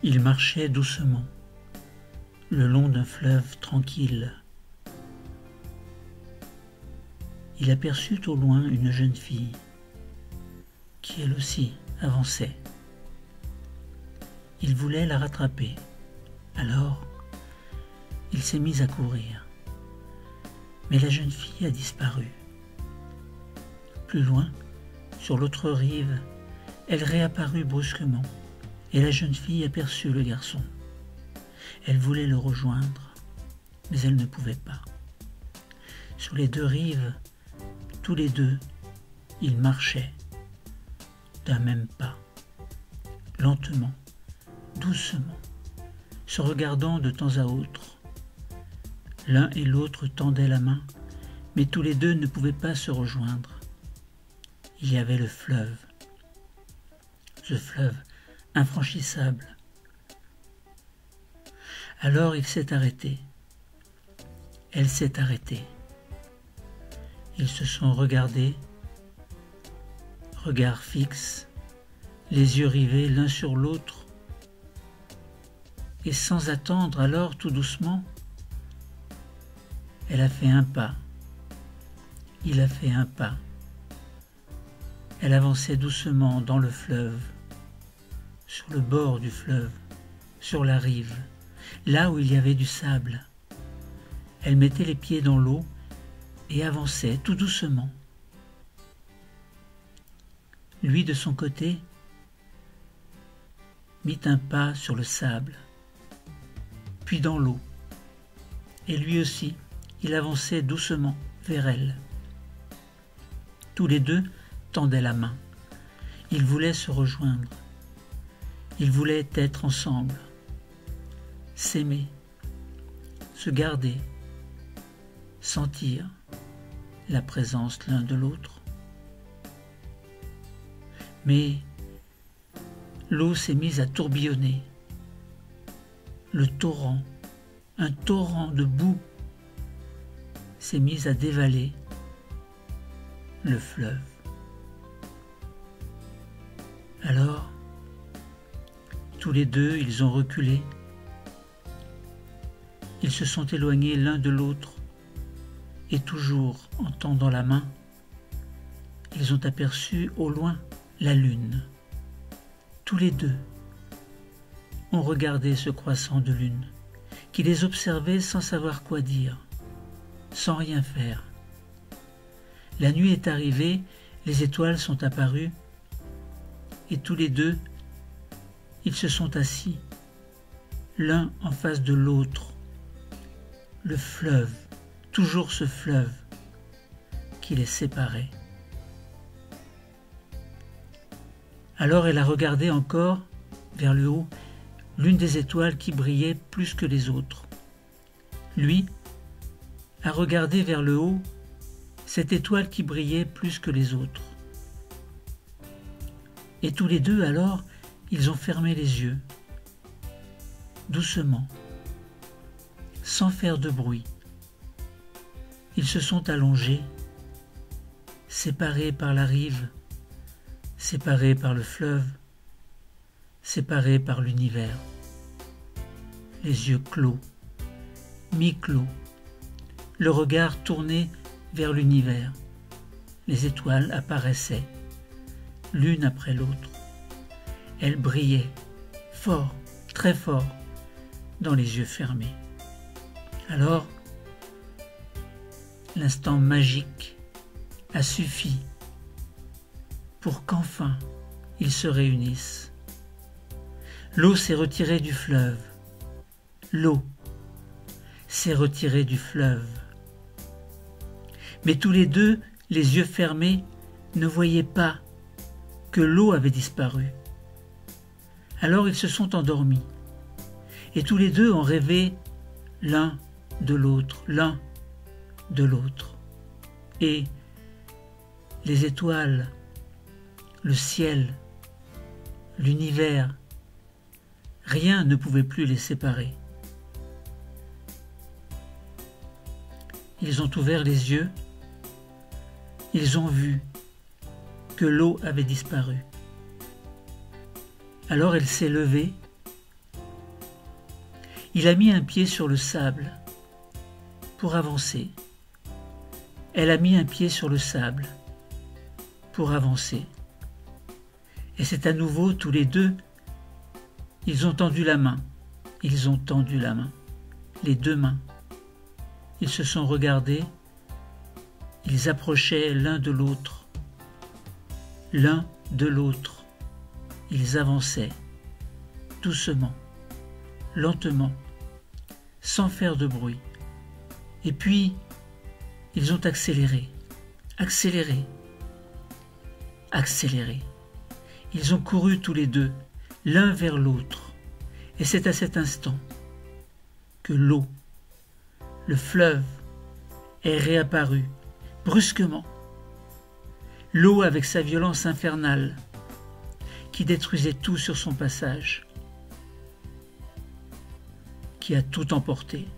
Il marchait doucement, le long d'un fleuve tranquille. Il aperçut au loin une jeune fille, qui elle aussi avançait. Il voulait la rattraper. Alors, il s'est mis à courir. Mais la jeune fille a disparu. Plus loin, sur l'autre rive, elle réapparut brusquement, et la jeune fille aperçut le garçon. Elle voulait le rejoindre, mais elle ne pouvait pas. Sur les deux rives, tous les deux, ils marchaient, d'un même pas, lentement, doucement, se regardant de temps à autre. L'un et l'autre tendaient la main, mais tous les deux ne pouvaient pas se rejoindre. Il y avait le fleuve, ce fleuve infranchissable. Alors il s'est arrêté. Elle s'est arrêtée. Ils se sont regardés, regard fixe, les yeux rivés l'un sur l'autre. Et sans attendre, alors tout doucement, elle a fait un pas. Il a fait un pas. Elle avançait doucement dans le fleuve, sur le bord du fleuve, sur la rive, là où il y avait du sable. Elle mettait les pieds dans l'eau et avançait tout doucement. Lui, de son côté, mit un pas sur le sable, puis dans l'eau, et lui aussi, il avançait doucement vers elle. Tous les deux tendaient la main. Ils voulaient se rejoindre. Ils voulaient être ensemble, s'aimer, se garder, sentir la présence l'un de l'autre. Mais l'eau s'est mise à tourbillonner. Le torrent, un torrent de boue, s'est mis à dévaler le fleuve. Alors, tous les deux, ils ont reculé. Ils se sont éloignés l'un de l'autre, et toujours en tendant la main, ils ont aperçu au loin la lune. Tous les deux ont regardé ce croissant de lune, qui les observait sans savoir quoi dire, sans rien faire. La nuit est arrivée, les étoiles sont apparues, et tous les deux, ils se sont assis, l'un en face de l'autre. Le fleuve, toujours ce fleuve, qui les séparait. Alors elle a regardé encore, vers le haut, l'une des étoiles qui brillait plus que les autres. Lui a regardé vers le haut, cette étoile qui brillait plus que les autres. Et tous les deux, alors, ils ont fermé les yeux, doucement, sans faire de bruit. Ils se sont allongés, séparés par la rive, séparés par le fleuve, séparés par l'univers. Les yeux clos, mi-clos, le regard tourné vers l'univers. Les étoiles apparaissaient, l'une après l'autre. Elles brillaient, fort, très fort, dans les yeux fermés. Alors, l'instant magique a suffi pour qu'enfin ils se réunissent. L'eau s'est retirée du fleuve. L'eau s'est retirée du fleuve. Mais tous les deux, les yeux fermés, ne voyaient pas que l'eau avait disparu. Alors ils se sont endormis. Et tous les deux ont rêvé l'un de l'autre, l'un de l'autre. Et les étoiles, le ciel, l'univers, rien ne pouvait plus les séparer. Ils ont ouvert les yeux, ils ont vu que l'eau avait disparu. Alors elle s'est levée, Il a mis un pied sur le sable pour avancer. Elle a mis un pied sur le sable pour avancer. Et c'est à nouveau tous les deux. Ils ont tendu la main. Ils ont tendu la main. Les deux mains. Ils se sont regardés. Ils approchaient l'un de l'autre. L'un de l'autre. Ils avançaient. Doucement. Lentement. Sans faire de bruit. Et puis, ils ont accéléré. Accéléré. Accéléré. Ils ont couru tous les deux, l'un vers l'autre. Et c'est à cet instant que l'eau, le fleuve, est réapparu brusquement. L'eau avec sa violence infernale qui détruisait tout sur son passage, qui a tout emporté.